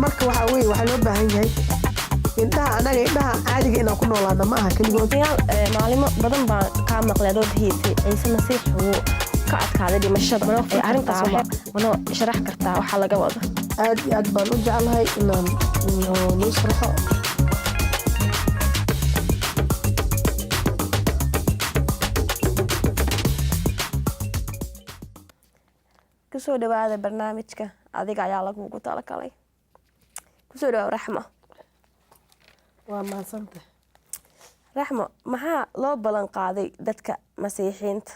marka waxa weeye waxa loo baahan yahay indhaha anaga indhaha caadiga inaan ku noolaano ma aha keligood. maalimo badan baan kaa maqlay dood hiisay ciise masiix uu ka adkaaday dhimashada arrintaas manoo sharax kartaa waxaa laga wado. aad iyo aad baan u jeclahay inaan noo sharaxo. kusoo dhawaada barnaamijka adiga ayaa lagugu talagalay. kusoo dhawaad Raxmo. waa mahadsantahay. Raxmo, maxaa loo ballan qaaday dadka masiixiinta?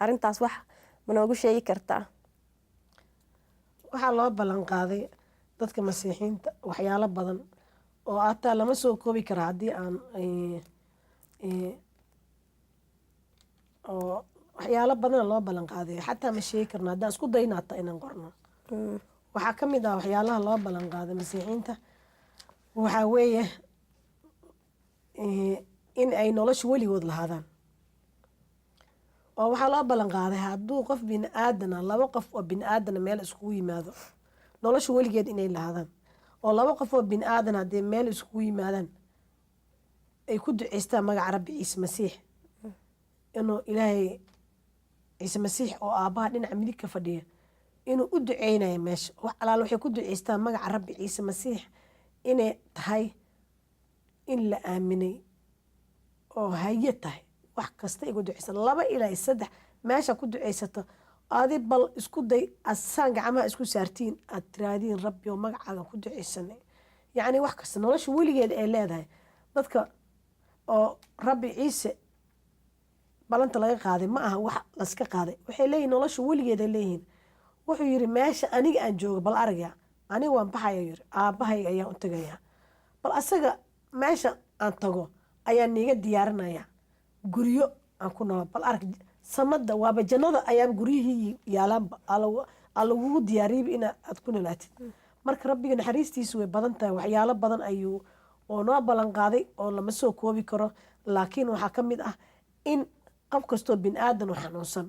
arrintaas wax ma noogu sheegi kartaa? waxaa loo ballan qaaday dadka masiixiinta waxyaalo badan oo ataa lama soo koobi kara haddii aan oo waxyaalo badan loo ballan qaaday xataa ma sheegi karno haddaan isku dayno hataa inaan qorno. waxaa ka mid ah waxyaalaha loo ballan qaaday masiixiinta waxaa weeye in ay nolosha weligood lahaadaan. oo waxaa loo ballan qaaday hadduu qof bini aadana laba qof oo bini aadana meel iskugu yimaado nolosha weligeed inay lahaadaan. oo laba qof oo bini aadan haddii meel iskugu yimaadaan ay ku duceystaan magaca rabbi ciise masiix inuu ilaahay ciise masiix oo aabbaha dhinaca midig ka fadhiya inuu u duceynayo meesha. wax alaal waxay ku duceystaan magaca rabbi ciise masiix inay tahay in la aaminay oo haye tahay wax kasta igu duceysan 2 ilaa 3 meesha ku duceysato adi bal isku day asaan gacmaha isku saartiin aad tiraadiin rabbi oo magacaaga ku duceysanay. yacni wax kasta nolosha weligeed ay leedahay. dadka oo rabbi ciise balanta laga qaaday ma aha wax laska qaaday. waxay leeyihin nolosha weligeed ay leeyihiin. wuxuu yiri meesha aniga aan joogo bal aragya aniga waan baxaya yiri aabahayga ayaan u tagayaa bal asaga meesha aan tago ayaan niiga diyaarinaya guryo aan ku nool. bal arag samada waaba jannada ayaa guryihii yaalaanba alagugu diyaariyay inaad ku noolaatid. marka rabbiga naxariistiisu way badan tahay. waxyaalo badan ayuu oo noo ballan qaaday oo lama soo koobi karo. laakiin waxaa ka mid ah in qof kastoo bin aadan oo xanuunsan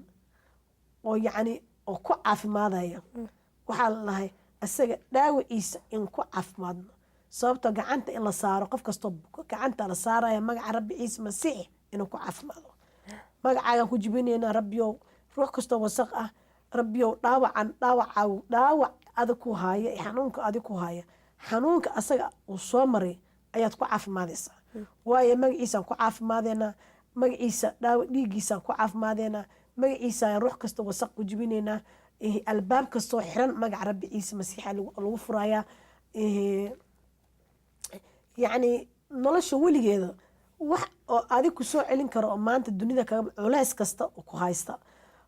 oo yacni oo ku caafimaadaya waxaa la dhahay isaga dhaawiciisa in ku caafimaadno sababta gacanta in la saaro qof kastoo gacanta la saaraya magaca rabbi ciise masiix inuu ku caafimaado. magacaagaan ku jibinaynaa rabbiyow ruux kastoo wasaq ah rabbiyow dhaawac adag ku haaya xanuunka adig ku haaya xanuunka asaga uu soo maray ayaad ku caafimaadaysaa. waayo magaciisaan ku caafimaadeenaa magaciisa dhaawac dhiiggiisaan ku caafimaadeenaa magaciisa ayaan ruux kastoo wasaq ku jibinaynaa. albaab kastoo xiran magaca rabbi ciise masiixa lagu furayaa. yacni nolosha weligeeda wax oo adig ku soo celin karo oo maanta dunida kaga culays kasta oo ku haysta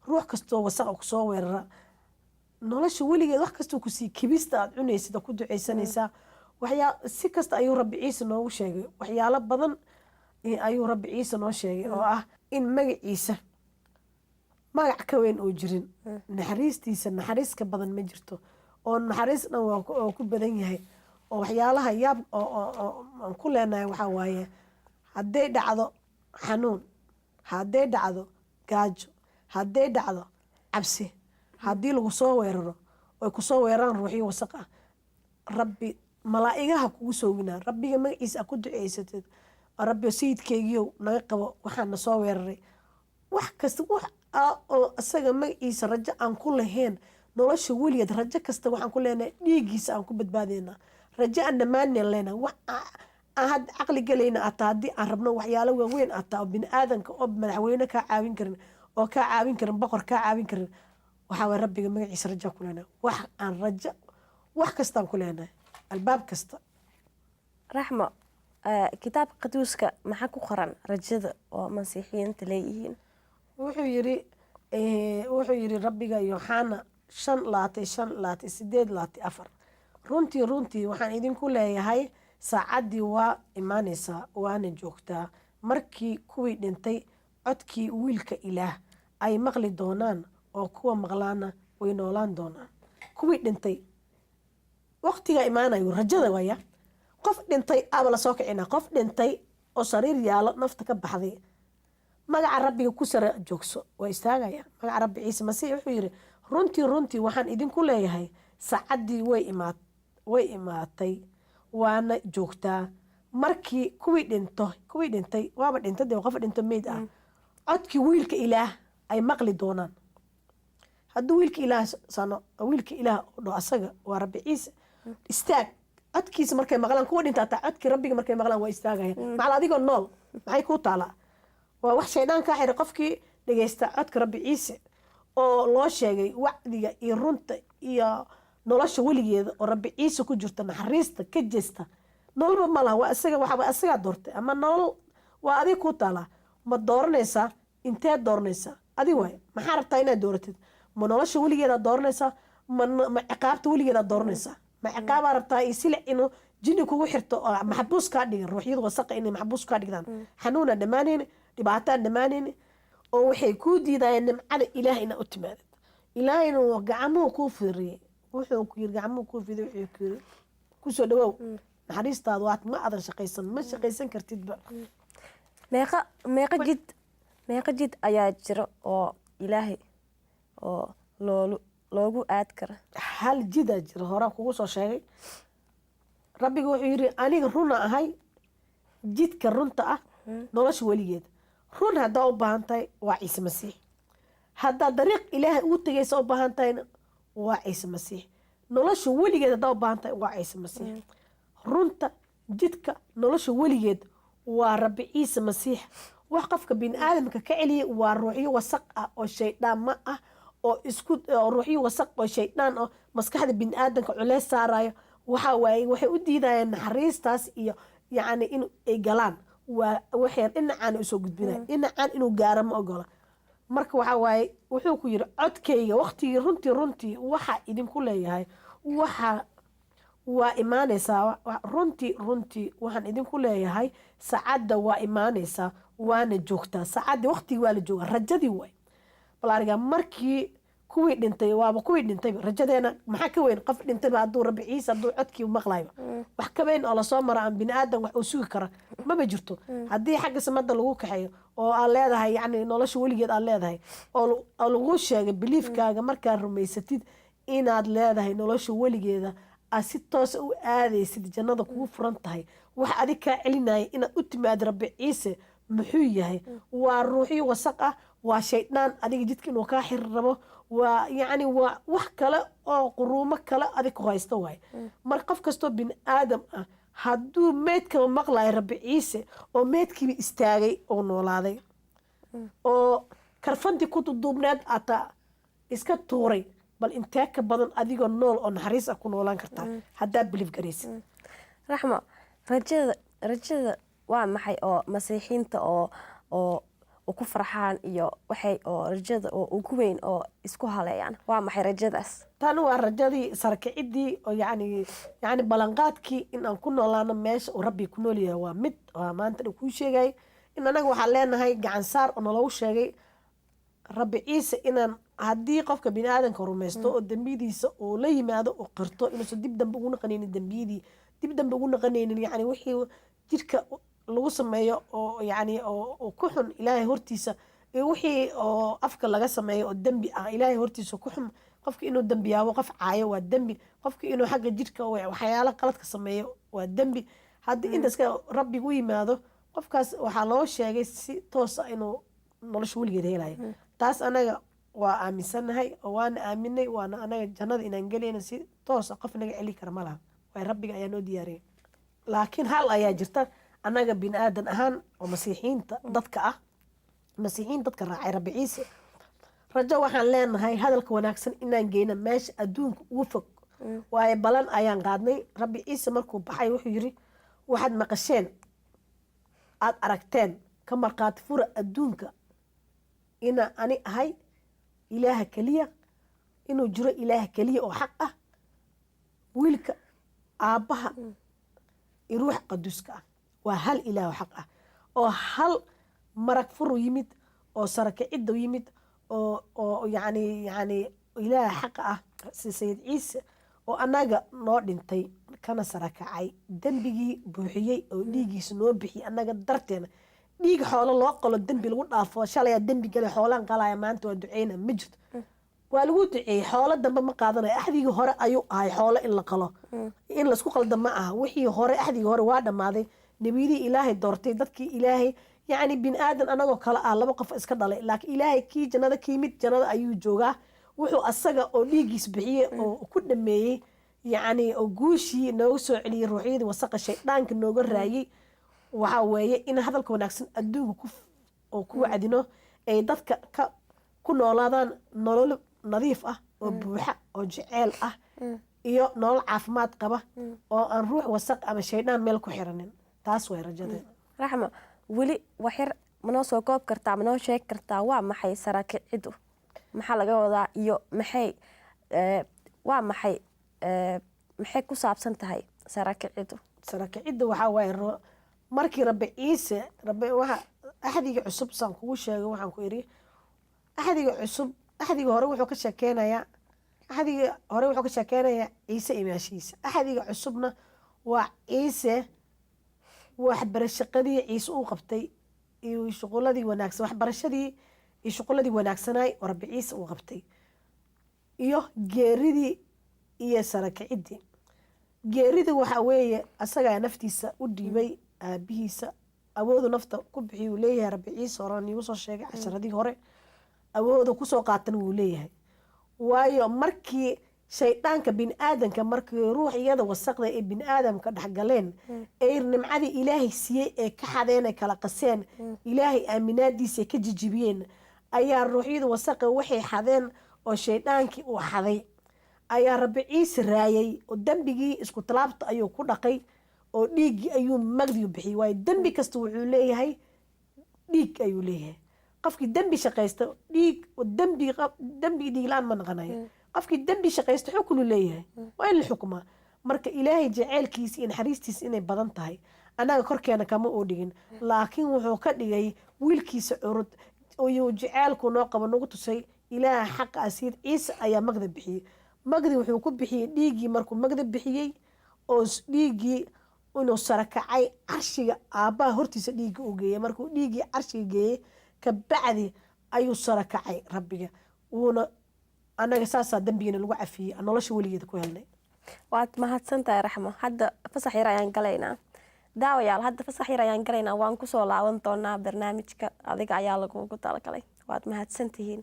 ruux kastoo wasaq ku soo weerara nolosha weligeed wax kastoo ku sii kibista aad cunaysid oo ku duceysanaysaa. si kasta ayuu rabbi ciise noogu sheegay waxyaalo badan ayuu rabbi ciise noo sheegay oo ah in magaciisa magac ka weyn oo jirin naxariistiisa naxariis ka badan ma jirto oo naxariis dhan waa ku badan yahay. oo waxyaalaha yaab aan ku leenahay waxaa waaye hadday dhacdo xanuun hadday dhacdo gaajo hadday dhacdo cabsi haddii lagu soo weeraro oy kusoo weeraraan ruuxyo wasaq ah rabbi malaa'igaha kugu sooginaa rabbiga magaciisa ku duceysatid rabbi sayidkeygiyow naga qabo waxaan na soo weeraray. wax kasta wax oo isaga magaciisa rajo aan ku lahayn nolosha weligeed rajo kasta waxaan ku leenahay dhiiggiisa aan ku badbaadaynaa. rajo aan dhammaaneen leenahay wax aan had caqli galayna ataa haddii aan rabno waxyaalo waaweyn ataa oo bini aadanka oo madaxweyne kaa caawin karin oo kaa caawin karin boqor kaa caawin karin waxaa waye rabbiga magaciisa rajaan ku leenahay. wax aan rajo wax kastaan ku leenahay albaab kasta. Raxmo, kitaabka qaduuska maxaa ku qoran rajada oo masiixiyiinta leeyihiin? wuxuu yiri rabbiga Yooxana 5:5-8 runtii waxaan idinku leeyahay saacaddii waa imaanaysaa waana joogtaa markii kuwii dhintay codkii wiilka ilaah ay maqli doonaan oo kuwa maqlaana way noolaan doonaan. kuwii dhintay waqtiga imaanayo rajada waya qof dhintay aba la soo kicina qof dhintay oo sariir yaalo nafta ka baxday magaca rabbiga ku sare joogso waa istaagaya. magaca rabbi ciise masiix wuxuu yiri runtii waxaan idinku leeyahay saacaddii way imaatay waana joogtaa markii kuwii dhintay waaba dhintay dee qof dhinto meyd ah codkii wiilka ilaah ay maqli doonaan hadduu wiilka ilaah sano wiilka ilaah dho asaga waa rabbi ciise istaag codkiisa markay maqlaan kuwa dhinta hataa codkii rabbiga markay maqlaan waa istaagayaan macal adigoo nool maxay kuu taalaa waa wax shaydaan kaa xiray qofkii dhegaysta codka rabbi ciise oo loo sheegay wacdiga iyo runta iyo nolosha weligeeda oo rabbi ciise ku jirta naxariista ka jeesta nololba ma laha waa isaga waxaba isagaa doortay ama nolol waa adig kuu taalaa ma dooranaysaa inteed dooranaysaa adi waay maxaa rabtaa inaad dooratid ma nolosha weligeedaad dooranaysaa ma ciqaabta weligeedaad dooranaysaa ma ciqaabaa rabtaa iyo silic inuu jini kugu xirto oo maxbuus kaa dhigan ruuxyadu wasaqa inay maxbuus kaa dhigdaan xanuunaan dhammaanayni dhibaataan dhammaanayni oo waxay kuu diidayeen nimcada ilaah inaad u timaadid ilaahayna gacmuhu kuu firiyey wuxuu ku yiri gacmuhu kuu fiday wuxuu ku yiri kusoo dhawow naxariistaada waad ma adan shaqaysan ma shaqaysan kartidba meeqa jid ayaa jiro oo ilaahay oo loogu aad kara hal jidaa jira horaan kugu soo sheegay rabbiga wuxuu yiri aniga runa ahay jidka runta ah nolosha weligeed run haddaa u baahan tahay waa ciise masiix haddaa dariiq ilaahay ugu tegaysa u baahan tahayna waa ciise masiix nolosha weligeed haddaa u baahan tahay waa ciise masiix runta jidka nolosha weligeed waa rabbi ciise masiix wax qofka biniaadamka ka celiyay waa ruuxyo wasaq ah oo shaydaan ah oo ruuxyo wasaq oo shaydaan oo maskaxda biniaadamka culeys saarayo waxa waaye waxay u diidayaan naxariistaas iyo yacni in ay galaan waxay dhinacaan usoo gudbinaya dhinacaan inuu gaaro ma ogola marka waxa waaye wuxuu ku yiri codkayga waqtigii runtii waxaa idinku leeyahay waa imaanaysaa runtii waxaan idinku leeyahay saacadda waa imaanaysaa waana joogtaa saacaddii waqtigii waa la joogaa rajadii waay bal ariga markii kuwii dhintay waaba kuwii dhintayba rajadeena maxaa ka weyn qof dhintayba hadduu rabbi ciise hadduu codkii maqlayba wax ka weyn oo lasoo mara aan bini aadan wax uu sugi kara maba jirto haddii xagga samada lagu kaxeeyo oo aad leedahay yacni nolosha weligeed aad leedahay oo lagu sheegay biliifkaaga markaad rumaysatid inaad leedahay nolosha weligeeda aad si toosa u aadaysid jannada kugu furan tahay wax adig kaa celinaya inaad u timaad rabbi ciise muxuu yahay waa ruuxyo wasaq ah waa shaydaan adiga jidka inuu kaa xiri rabo waa yacni waa wax kale oo quruumo kale adig ku haysta waaye marka qof kastoo bini aadam ah hadduu meydkaba maqlayo rabbi ciise oo meydkiiba istaagay oo noolaaday oo karfadii ku duduubneed ataa iska tuuray bal intee ka badan adigoo nool oo naxariis ah ku noolaan kartaa haddaa biliif garaysid raxmo rajada waa maxay oo masiixiinta oo ku farxaan iyo waxay oo rajada oo ugu weyn oo isku haleeyaan waa maxay rajadaas tan waa rajadii sarkicidii oo yacni ballanqaadkii in aan ku noolaano meesha uu rabbi ku nool yahay waa mid waa maanta dhan kuu sheegay in anaga waxaan leenahay gacan saar oo nalagu sheegay rabbi ciise inaan haddii qofka bini aadanka rumaysto oo dembiyadiisa uu la yimaado oo qirto inuusan dib dambe ugu naqanaynin dembiyadii dib dambe ugu naqanaynin yacni wixii jidhka lagu sameeyo oo yacni oo ku xun ilaahay hortiisa iyo wixii oo afka laga sameeyo oo dembi ah ilaahay hortiisa ku xun qofka inuu dembiyaabo qof caayo waa dembi qofka inuu xagga jidhka waxyaalo qaladka sameeyo waa dembi haddii intaas rabbiga u yimaado qofkaas waxaa loo sheegay si toos ah inuu nolosha weligeed helayo taas anaga waa aaminsanahay oo waana aaminay waana anaga jannada inaan gelayna si toos ah qof naga celi kara ma laha waay rabbiga ayaa noo diyaariyay laakiin hal ayaa jirta anaga bini aadan ahaan oo masiixiinta dadka ah masiixiin dadka raacay rabbi ciise rajo waxaan leenahay hadalka wanaagsan inaan geyna meesha adduunka ugu fog waayo balan ayaan qaadnay rabbi ciise markuu baxay wuxuu yiri waxaad maqasheen aad aragteen ka markhaati fura adduunka ina ani ahay ilaaha keliya inuu jiro ilaaha keliya oo xaq ah wiilka aabbaha iyo ruuxa qaduuska ah waa hal ilaah oo xaq ah oo hal marag furu yimid oo sarakicida yimid oo yacni ilaaha xaqa ah sayid ciise oo annaga noo dhintay kana sarakacay dembigii buuxiyey oo dhiigiisa noo bixiyey annaga darteena dhiig xoolo loo qalo dembi lagu dhaafo shalayaa dembi gale xoolaan qalaya maanta waa duceyna ma jirto waa lagu duceeyey xoolo dambe ma qaadanayo axdigii hore ayuu ahay xoolo in la qalo in laisku qalda ma aha wixii hore axdigii hore waa dhammaaday nebiyadii ilaahay doortay dadkii ilaahay yacni bini aadan anagoo kale ah 2 qof iska dhalay laakiin ilaahay kii jannada ka yimid jannada ayuu joogaa wuxuu asaga oo dhiiggiis bixiyey oo ku dhameeyey yacni oo guushii nooga soo celiyey ruuxyadii wasaqa shayddaanka nooga raayey waxaa weeye in hadalka wanaagsan adduunka oo ku wacdino ay dadka ku noolaadaan nolol nadiif ah oo buuxa oo jeceel ah iyo nolol caafimaad qaba oo aan ruux wasaq ama shaydaan meel ku xiranin taas way rajada raxmo weli waxyar manoo soo koob kartaa manoo sheegi kartaa waa maxay saraakiicidu maxaa laga wadaa iyo maxay waa maxay maxay ku saabsan tahay saraakicidda waxaa waaye markii rabbi ciise waxa axdiga cusub saan kugu sheegay waxaan ku iri axdiga cusub axdiga hore wuxuu ka sheekeynayaa ciise imaashiisa axdiga cusubna waa ciise waxbarashaqadii ciise uu qabtay iyo shuquladii wanaagsan waxbarashadii iyo shuquladii wanaagsanaay oo rabbi ciise uu qabtay iyo geeridii iyo saraakicidii geerida waxaa weeye asagaa naftiisa u dhiibay aabihiisa awoodu nafta ku bixiy uu leeyahay rabbi ciise hore niigu soo sheegay casharadii hore awooda kusoo qaatan wuu leeyahay waayo markii shayddaanka bini aadanka markii ruux iyada wasaqda ee bini aadamka dhexgaleen ay nimcadii ilaahay siiyey ee ka xadeen ay kala qaseen ilaahay aaminaadiisa ka jijibiyeen ayaa ruuxyada wasaqa waxay xadeen oo shayddaankii uu xaday ayaa rabbi ciise raayay oo dembigii isku talaabta ayuu ku dhaqay oo dhiiggii ayuu magdiyu bixiyey waayo dembi kasta wuxuu leeyahay dhiig ayuu leeyahay qofkii dembi shaqaysta dembi dhiiglaan ma naqanayo qofkii dembi shaqaysta xukunu leeyahay waa in la xukumaa marka ilaahay jaceylkiisa iyo naxariistiisa inay badan tahay annaga korkeena kama uu dhigin laakiin wuxuu ka dhigay wiilkiisa curud ayuu jaceylku noo qabo nagu tusay ilaaha xaqa asiir ciise ayaa magda bixiyey magdi wuxuu ku bixiyey dhiiggii markuu magda bixiyey oo dhiiggii inuu sarakacay carshiga aabbaha hortiisa dhiigga u geeyey markuu dhiiggii carshiga geeyey kabacdi ayuu sarakacay rabbiga wuuna annaga saasaa dembigana lagu cafiyey nolosha weligeeda ku helnay waad mahadsantahay raxmo hadda fasax yar ayaan galaynaa daawayaal hadda fasax yar ayaan galaynaa waan kusoo laaban doonaa barnaamijka adiga ayaa lagugu talagalay waad mahadsantihiin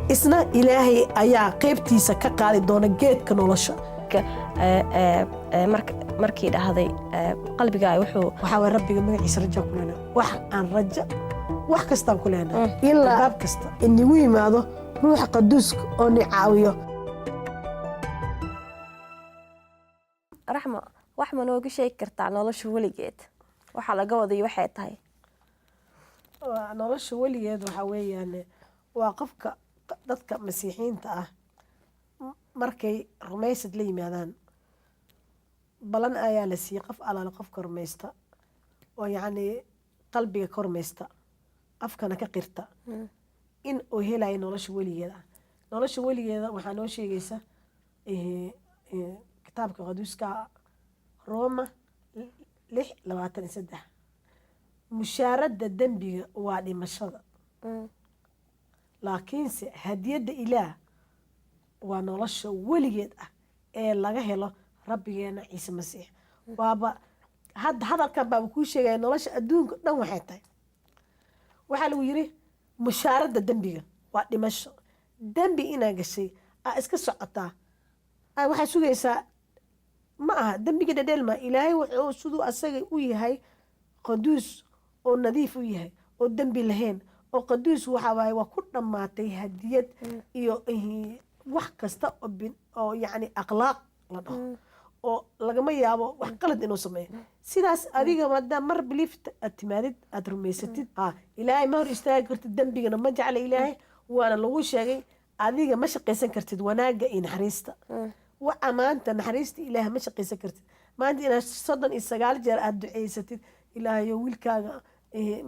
isna ilaahay ayaa qaybtiisa ka qaadi doona geedka nolosha markii dhahday qalbigaa wuxuu waxaa waay rabbiga magaciisa raja ku leenaa wax aan raja wax kastaan ku leenaa ilaa baab kasta inigu yimaado ruuxa qaduuska oo ni caawiyo raxmo wax ma nooga sheegi kartaa nolosha weligeed waxaa laga wadayo waxay tahay nolosha weligeed waxaa weeyaan waa qofka dadka masiixiinta ah markay rumaysad la yimaadaan balan ayaa la siiyey qof alaale qofka rumaysta oo yacni qalbiga ka rumaysta afkana ka qirta in uu helayo nolosha weligeeda nolosha weligeeda waxaa noo sheegaysa kitaabka qaduuska Rooma 6:23 mushaaradda dembiga waa dhimashada laakiinse hadiyadda ilaah waa nolosha weligeed ah ee laga helo rabbigeena ciise masiix waaba hadalkan baaba kuu sheegaya nolosha adduunka dhan waxay tahay waxaa lagu yiri mushaaradda dembiga waa dhimasho dembi inaa gashay aa iska socotaa waxaa sugaysaa ma aha dembiga dhadheelma ilaahay wuxuu siduu asaga u yahay qaduus oo nadiif u yahay oo dembi lahayn oo qaduus waxaa waaye waa ku dhammaatay hadiyad iyo wax kasta oo yacni akhlaaq la dhaho oo lagama yaabo wax qalad inuu sameeyo sidaas adiga maadaam mar biliifta aad timaadid aad rumaysatid ilaahay ma hor istaagi kartid dembigana ma jecla ilaahay waana lagu sheegay adiga ma shaqaysan kartid wanaagga iyo naxariista waxa maanta naxariista ilaahay ma shaqaysan kartid maanta inaad 39 jeer aad duceysatid ilaahayo wiilkaaga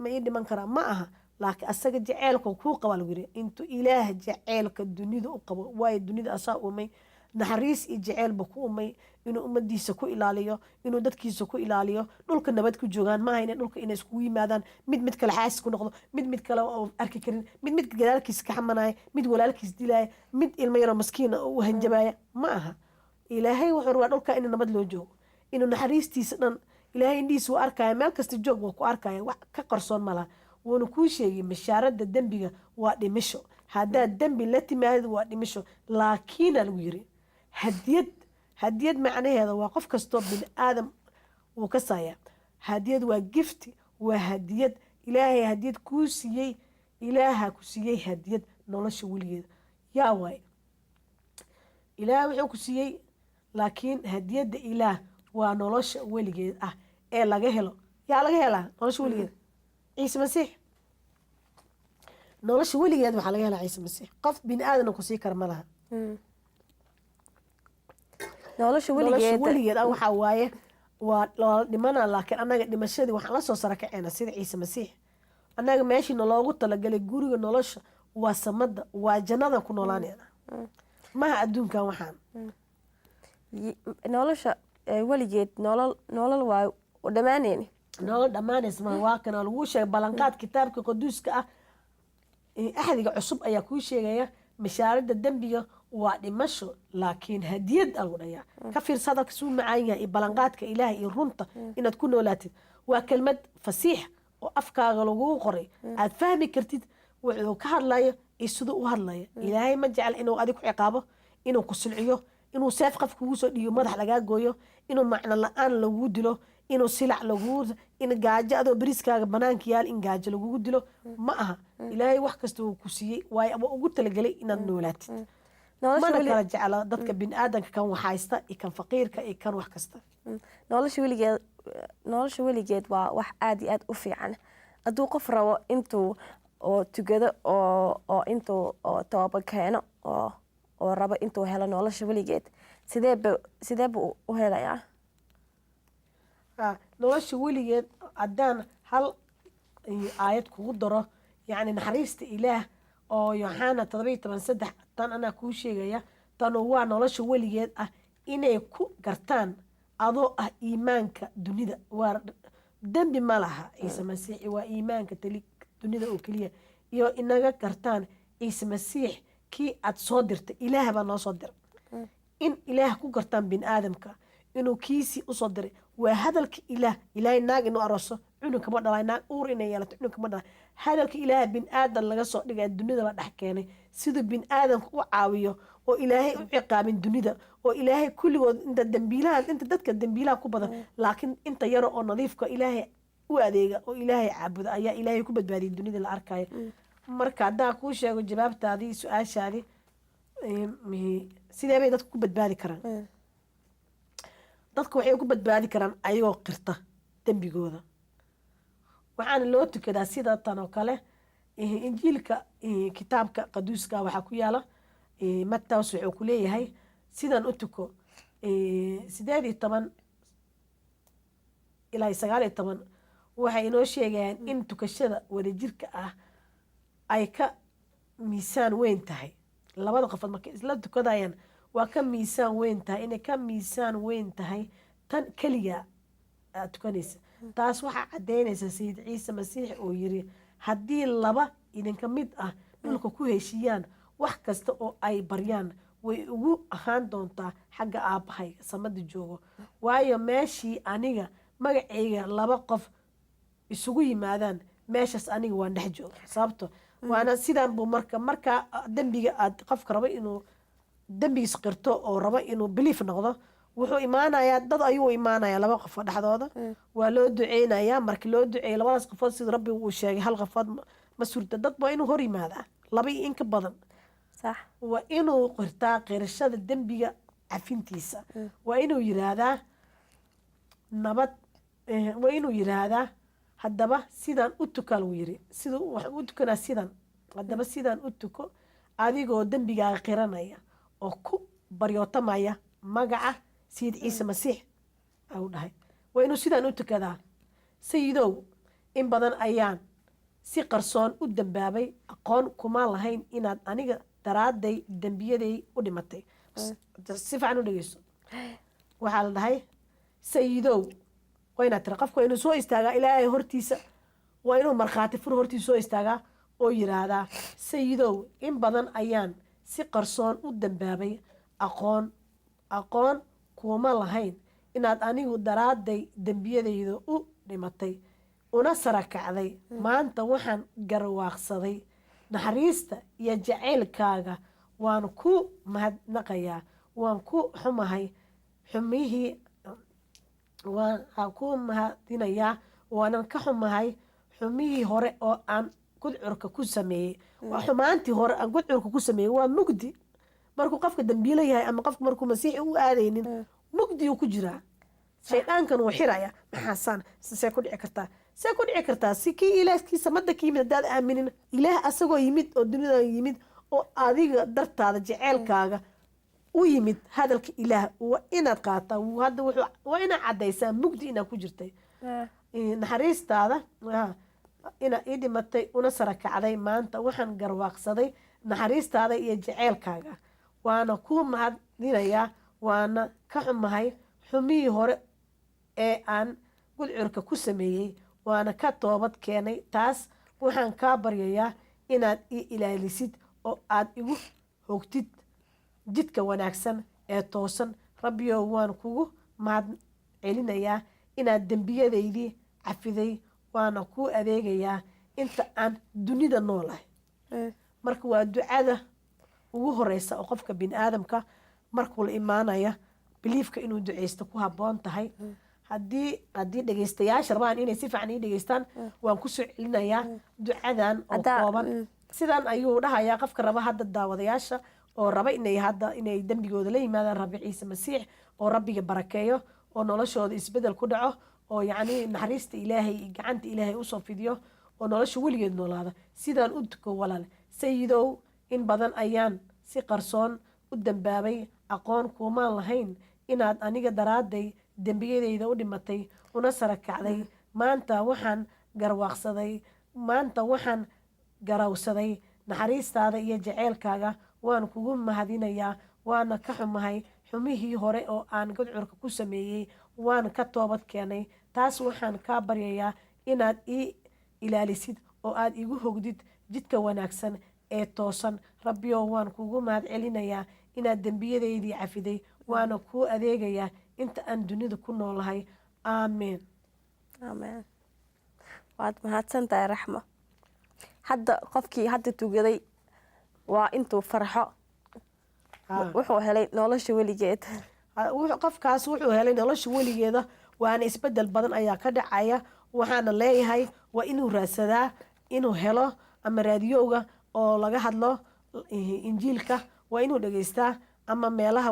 ma ii dhiman karaa ma aha laakiin asaga jaceylka kuu qaba lagu yiri intuu ilaah jaceylka dunida u qabo waayo dunida asaa uumay naxariis iyo jaceylba ku umay inuu ummadiisa ku ilaaliyo inuu dadkiisa ku ilaaliyo dhulka nabad ku joogaan maaha inay dhulka inay iskugu yimaadaan mid kale xaasis ku noqdo mid kale oo arki karin mid gadaalkiisa ka xamanaya mid walaalkiis dilaya mid ilmo yaroo maskiina u hanjabaya ma aha ilaahay wuxuu rabaa dhulka in nabad loo joogo inuu naxariistiisa dhan ilaahay indhihiisa waa arkaya meel kasta joog waa ku arkaya wax ka qarsoon malaha wuuna kuu sheegay mashaarada dembiga waa dhimisho haddaad dembi la timaadid waa dhimisho laakiina lagu yiri hadiyad macnaheeda waa qof kastoo bini aadam wuu ka saaya hadiyad waa gifti waa hadiyad ilaahay hadiyad kuu siiyey ilaaha ku siiyey hadiyad nolosha weligeeda yaa waay ilaah wuxuu ku siiyey laakiin hadiyadda ilaah waa nolosha weligeed ah ee laga helo yaa laga helaa nolosha weligeed ciise masiix nolosha weligeed waxaa laga helaa ciise masiix qof bini aadamna ku sii kara ma laha nolosha weligeed waxaa waaye waa loola dhimana laakiin annaga dhimashadii waxaan la soo sara kaceyna sida ciise masiix annaga meeshiina loogu talagalay guriga nolosha waa samada waa jannadan ku noolaanayna maha adduunkan waxaan nolosha weligeed nolol waa dhammaaneyni nolol dhammaanays maha waa kana lagu sheegay ballanqaad kitaabka qaduuska ah axdiga cusub ayaa kuu sheegaya mashaarada dembiga waa dhimasho laakiin hadiyad lagu dhayaa ka fiirsa hadalka suu macaan yahay iyo ballanqaadka ilaahay iyo runta inaad ku noolaatid waa kelmad fasiix oo afkaaga lagugu qoray aad fahmi kartid wuxuu ka hadlayo iyo siduu u hadlaya ilaahay ma jecel inuu adig ku ciqaabo inuu ku silciyo inuu seef qaf kugu soo dhiiyo madax lagaa gooyo inuu macno la-aan lagugu dilo inuu silac in gaajo adoo beriskaaga banaanka yaal in gaajo lagugu dilo ma aha ilaahay wax kasta uu ku siiyey waayo ama ugu talagelay inaad noolaatid mana kala jecla dadka bini aadanka kan waxhaysta iyo kan faqiirka iyo kan wax kasta nolosha weligeed waa wax aada iyo aada u fiican hadduu qof rabo intuu oo tugado oo intuu toobad keeno oo rabo intuu helo nolosha weligeed sideeba u helayaa nolosha weligeed haddaan hal aayad kugu daro yacni naxariista ilaah oo yoxana 17:3 tan anaa kuu sheegaya tanu waa nolosha weligeed ah inay ku gartaan adoo ah iimaanka dunida waa dembi ma laha ciise masiix waa iimaanka dunida oo keliya iyo inaga gartaan ciise masiix kii aad soo dirtay ilaah baa noo soo diray in ilaah ku gartaan bini aadamka inuu kiisii usoo diray waa hadalka ilaahay naag inuu aroso cunugka ma dhalay naag uur inay yeelato cunugka ma dhalay hadalka ilaah bini aadan laga soo dhigay dunida la dhex keenay siduu bini aadamka u caawiyo oo ilaahay u ciqaabin dunida oo ilaahay kulligood inta dadka dembiilaha ku badan laakiin inta yaro oo nadiifka ilaahay u adeega oo ilaahay caabuda ayaa ilaahay ku badbaadiyay dunida la arkayo marka haddaan kuu sheego jawaabtaadii su-aashaadii sidee bay dadku ku badbaadi karaan dadku waxay ku badbaadi karaan ayagoo qirta dembigooda waxaana loo tukadaa sida tan oo kale injiilka kitaabka qaduuska waxaa ku yaala Mattaws wuxuu ku leeyahay sidan u tuko 18 ilaa 19 waxay inoo sheegayaan in tukashada wadajirka ah ay ka miisaan weyn tahay labada qofood markay isla tukadayaan waa ka miisaan weyn tahay inay ka miisaan weyn tahay tan keliya aad tukanaysa taas waxaa caddeynaysa sayid ciise masiix oo yiri haddii laba idinka mid ah dhulka ku heshiiyaan wax kasta oo ay baryaan way ugu ahaan doontaa xagga aabahayga samada joogo waayo meeshii aniga magacayga laba qof isugu yimaadaan meeshaas aniga waan dhex jooga sababto waana sidaan buu markaa dembiga aad qofka rabo inuu dembigiis qirto oo rabo inuu biliif noqdo wuxuu imaanayaa dad ayuu imaanayaa laba qofood dhexdooda waa loo duceynayaa markii loo duceeyo labadaas qofood sida rabbi uu sheegay hal qofood ma surta dad waa inuu hor yimaadaa laba iyo in ka badan waa inuu qirtaa qirashada dembiga cafintiisa waa inuu yiraahdaa nabad waa inuu yiraahdaa haddaba sidaan u tuka lagu yiri siduu waxaan u tukanaa sidan haddaba sidaan u tuko adigoo dembigaaga qiranaya oo ku baryootamaya magaca sayid ciise masiix au dhahay waa inuu sidaan u tukadaa sayidow in badan ayaan si qarsoon u dambaabay aqoon kuma lahayn inaad aniga daraaday dembiyaday u dhimatay si fiican u dhegeyso waxaa la dhahay sayidow waa inaad tira qofka waa inuu soo istaagaa ilaahay hortiisa waa inuu markhaati fur hortiisa soo istaagaa oo yiraahdaa sayidow in badan ayaan si qarsoon u dambaabay aqoon kuuma lahayn inaad anigu daraaday dembiyadayda u dhimatay una sara kacday maanta waxaan garwaaqsaday naxariista iyo jacaylkaaga waan ku mahadnaqayaa waan ku xumahay xumihii waan ku mahadinayaa waanan ka xumahay xumihii hore oo aan gudcurka ku sameeyey waa xumaantii hore aan gudcurka ku sameeyey waa mugdi markuu qofka dambiilo yahay ama qofka markuu masiixi u aadaynin mugdi uu ku jiraa shayddaankan wuu xiraya maxaasaan see ku dhici kartaa si kii ilaahkiisa madda ka yimid haddaad aaminin ilaah asagoo yimid oo dunida yimid oo adiga dartaada jaceylkaaga u yimid hadalka ilaah waa inaad qaataa hadda waa inaad caddaysaa mugdi inaad ku jirtay naxariistaada inaad ii dhimatay una sara kacday maanta waxaan garwaaqsaday naxariistaada iyo jaceylkaaga waana ku mahadinayaa waana ka xumahay xumihii hore ee aan gudcurka ku sameeyey waana ka toobad keenay taas waxaan kaa baryayaa inaad ii ilaalisid oo aad igu hogtid jidka wanaagsan ee toosan rabbiyow waan kugu mahad celinayaa inaad dembiyadaydii cafiday waana kuu adeegayaa inta aan dunida noolahay marka waa ducada ugu horeysa oo qofka bini aadamka markuu la imaanaya biliifka inuu duceysto ku haboon tahay haddii dhegeystayaasha rabaan inay si fiican ii dhegeystaan waan kusoo celinayaa ducadan oo kooban sidan ayuu dhahayaa qofka raba hadda daawadayaasha oo raba inay dembigooda la yimaadaan rabbi ciise masiix oo rabbiga barakeeyo oo noloshooda isbedel ku dhaco oo yacni naxariista ilaahay iyo gacanta ilaahay usoo fidiyo oo nolosha weligeed noolaada sidaan u tuko walaal sayidow in badan ayaan si qarsoon u dambaabay aqoon kuumaan lahayn inaad aniga daraaday dembiyadayda u dhimatay una sara kacday maanta waxaan garawsaday naxariistaada iyo jaceylkaaga waan kugu mahadinayaa waana ka xumahay xumihii hore oo aan gudcurka ku sameeyey waan ka toobad keenay taas waxaan kaa baryayaa inaad ii ilaalisid oo aad igu hogdid jidka wanaagsan ee toosan rabbiyow waan kugu mahad celinayaa inaad dembiyadaydii cafiday waana kuu adeegayaa inta aan dunida ku noolahay aamen waad mahadsantahay raxmo hadda qofkii hadda tugaday waa intuu farxo wuxuu helay nolosha weligeed qofkaas wuxuu helay nolosha weligeeda waana isbedel badan ayaa ka dhacaya waxaana leeyahay waa inuu raadsadaa inuu helo ama raadiyowga oo laga hadlo injiilka waa inuu dhegeystaa ama meelaha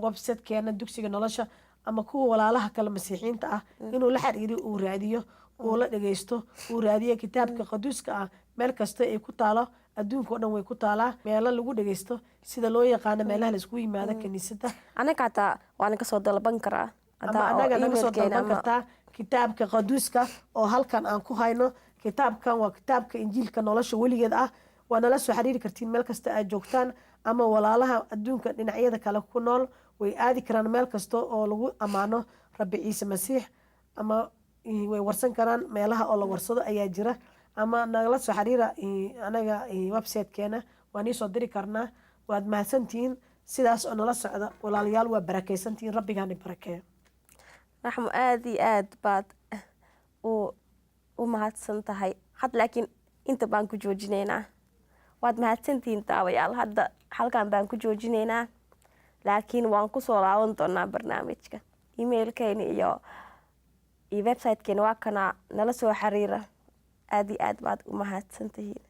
websitekeena dugsiga nolosha ama kuwa walaalaha kale masiixiinta ah inuu la xiriiriyo uu raadiyo uu la dhegeysto uu raadiyo kitaabka qaduuska ah meel kasta ay ku taalo adduunka o dhan way ku taalaa meelo lagu dhegeysto sida loo yaqaano meelaha laiskugu yimaado kaniisada anaga hataa waana kasoo dalban karaa ama anaga naga soo dalban kartaa kitaabka qaduuska oo halkan aan ku hayno kitaabkan waa kitaabka injiilka nolosha weligeed ah waa nala soo xiriiri kartiin meel kasta aad joogtaan ama walaalaha adduunka dhinacyada kale ku nool way aadi karaan meel kasta oo lagu ammaano rabbi ciise masiix ama way warsan karaan meelaha oo la warsado ayaa jira ama nagala soo xiriira anaga websitekeena waan iisoo diri karnaa waad mahadsantihiin sidaas oo nala socda walaalayaal waa barakeysantihiin rabbigaani barakeeyo raxmo aada iyo aad baad u mahadsan tahay laakiin inta baan ku joojinaynaa waad mahadsantihiin daawayaal hadda halkan baan ku joojinaynaa laakiin waan kusoo laaban doonaa barnaamijka emailkeena iyo websitekeena waa kana nala soo xiriira aada iyo aad baad u mahadsantihiin